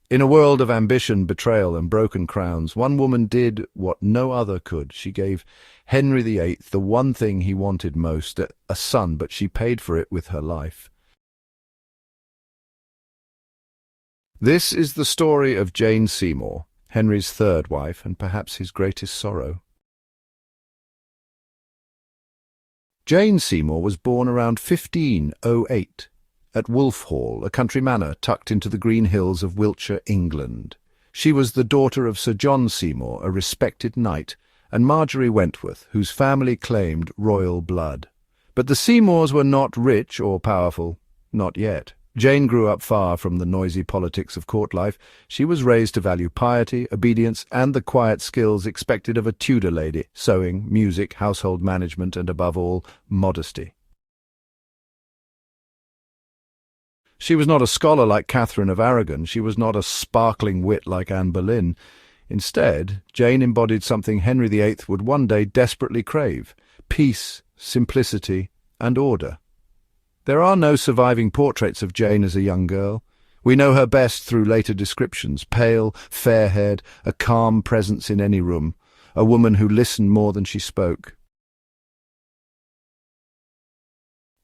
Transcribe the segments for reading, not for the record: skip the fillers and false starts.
In a world of ambition, betrayal, and broken crowns, one woman did what no other could. She gave Henry VIII the one thing he wanted most, a son, but she paid for it with her life. This is the story of Jane Seymour, Henry's third wife, and perhaps his greatest sorrow. Jane Seymour was born around 1508 at Wolfhall, a country manor tucked into the green hills of Wiltshire, England. She was the daughter of Sir John Seymour, a respected knight, and Marjorie Wentworth, whose family claimed royal blood. But the Seymours were not rich or powerful, not yet. Jane grew up far from the noisy politics of court life. She was raised to value piety, obedience, and the quiet skills expected of a Tudor lady: sewing, music, household management, and above all, modesty. She was not a scholar like Catherine of Aragon. She was not a sparkling wit like Anne Boleyn. Instead, Jane embodied something Henry VIII would one day desperately crave: peace, simplicity, and order. There are no surviving portraits of Jane as a young girl. We know her best through later descriptions: pale, fair-haired, a calm presence in any room, a woman who listened more than she spoke.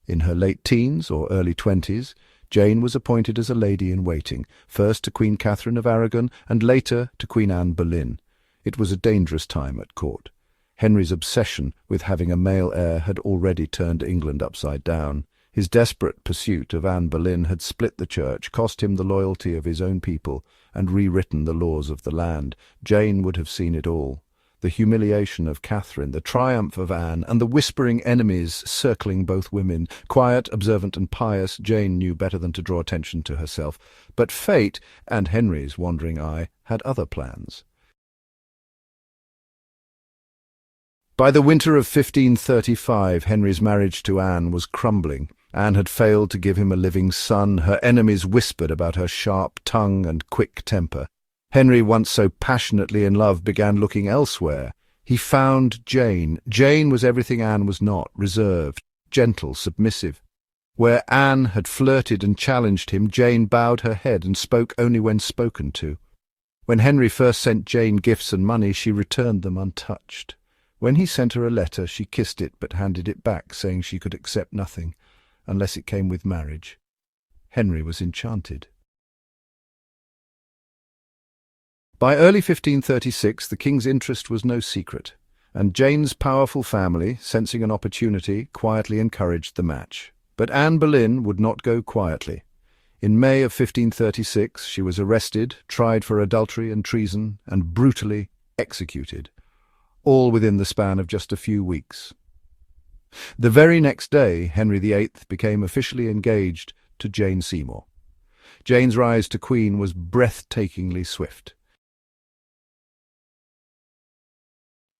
In her late teens or early 20s, Jane was appointed as a lady-in-waiting, first to Queen Catherine of Aragon and later to Queen Anne Boleyn. It was a dangerous time at court. Henry's obsession with having a male heir had already turned England upside down. His desperate pursuit of Anne Boleyn had split the church, cost him the loyalty of his own people, and rewritten the laws of the land. Jane would have seen it all: the humiliation of Catherine, the triumph of Anne, and the whispering enemies circling both women. Quiet, observant, and pious, Jane knew better than to draw attention to herself. But fate, and Henry's wandering eye, had other plans. By the winter of 1535, Henry's marriage to Anne was crumbling. Anne had failed to give him a living son. Her enemies whispered about her sharp tongue and quick temper. Henry, once so passionately in love, began looking elsewhere. He found Jane. Jane was everything Anne was not: reserved, gentle, submissive. Where Anne had flirted and challenged him, Jane bowed her head and spoke only when spoken to. When Henry first sent Jane gifts and money, she returned them untouched. When he sent her a letter, she kissed it but handed it back, saying she could accept nothing, unless it came with marriage. Henry was enchanted. By early 1536, the king's interest was no secret, and Jane's powerful family, sensing an opportunity, quietly encouraged the match. But Anne Boleyn would not go quietly. In May of 1536, she was arrested, tried for adultery and treason, and brutally executed, all within the span of just a few weeks. The very next day, Henry VIII became officially engaged to Jane Seymour. Jane's rise to queen was breathtakingly swift.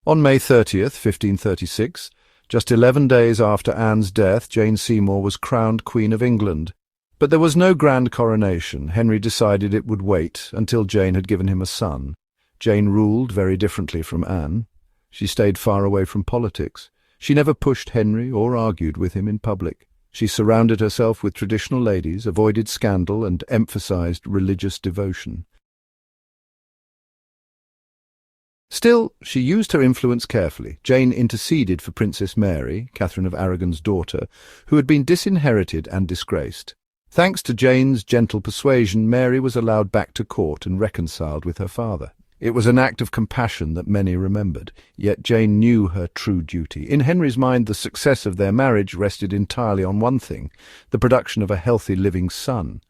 On May 30th, 1536, just 11 days after Anne's death, Jane Seymour was crowned Queen of England. But there was no grand coronation. Henry decided it would wait until Jane had given him a son. Jane ruled very differently from Anne. She stayed far away from politics. She never pushed Henry or argued with him in public. She surrounded herself with traditional ladies, avoided scandal, and emphasized religious devotion. Still, she used her influence carefully. Jane interceded for Princess Mary, Catherine of Aragon's daughter, who had been disinherited and disgraced. Thanks to Jane's gentle persuasion, Mary was allowed back to court and reconciled with her father. It was an act of compassion that many remembered, yet Jane knew her true duty. In Henry's mind, the success of their marriage rested entirely on one thing: the production of a healthy living son.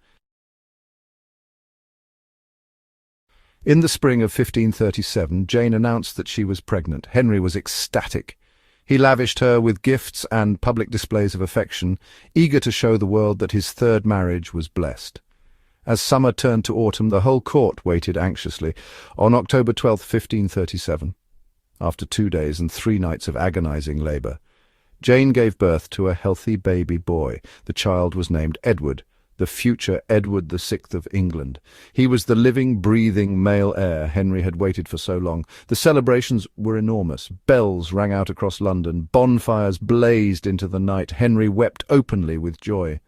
In the spring of 1537, Jane announced that she was pregnant. Henry was ecstatic. He lavished her with gifts and public displays of affection, eager to show the world that his third marriage was blessed. As summer turned to autumn, the whole court waited anxiously. On October 12, 1537, after 2 days and 3 nights of agonizing labor, Jane gave birth to a healthy baby boy. The child was named Edward, the future Edward VI of England. He was the living, breathing male heir Henry had waited for so long. The celebrations were enormous. Bells rang out across London. Bonfires blazed into the night. Henry wept openly with joy.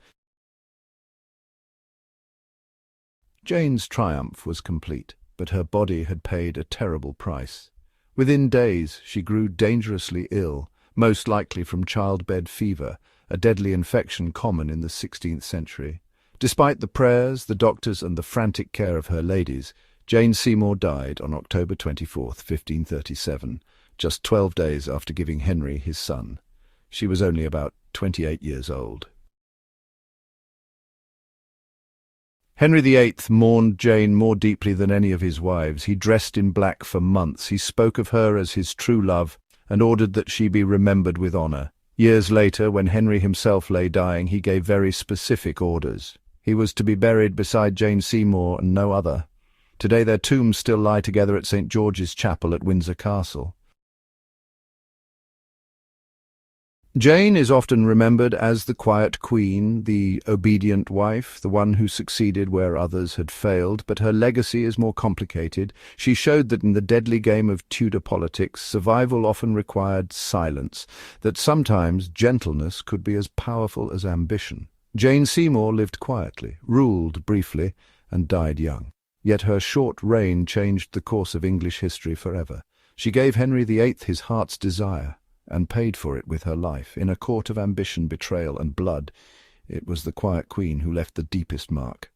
Jane's triumph was complete, but her body had paid a terrible price. Within days, she grew dangerously ill, most likely from childbed fever, a deadly infection common in the 16th century. Despite the prayers, the doctors, and the frantic care of her ladies, Jane Seymour died on October 24, 1537, just 12 days after giving Henry his son. She was only about 28 years old. Henry VIII mourned Jane more deeply than any of his wives. He dressed in black for months. He spoke of her as his true love and ordered that she be remembered with honour. Years later, when Henry himself lay dying, he gave very specific orders. He was to be buried beside Jane Seymour and no other. Today their tombs still lie together at St. George's Chapel at Windsor Castle. Jane is often remembered as the quiet queen, the obedient wife, the one who succeeded where others had failed, but her legacy is more complicated. She showed that in the deadly game of Tudor politics, survival often required silence, that sometimes gentleness could be as powerful as ambition. Jane Seymour lived quietly, ruled briefly, and died young. Yet her short reign changed the course of English history forever. She gave Henry VIII his heart's desire, and paid for it with her life. In a court of ambition, betrayal, and blood, it was the quiet queen who left the deepest mark.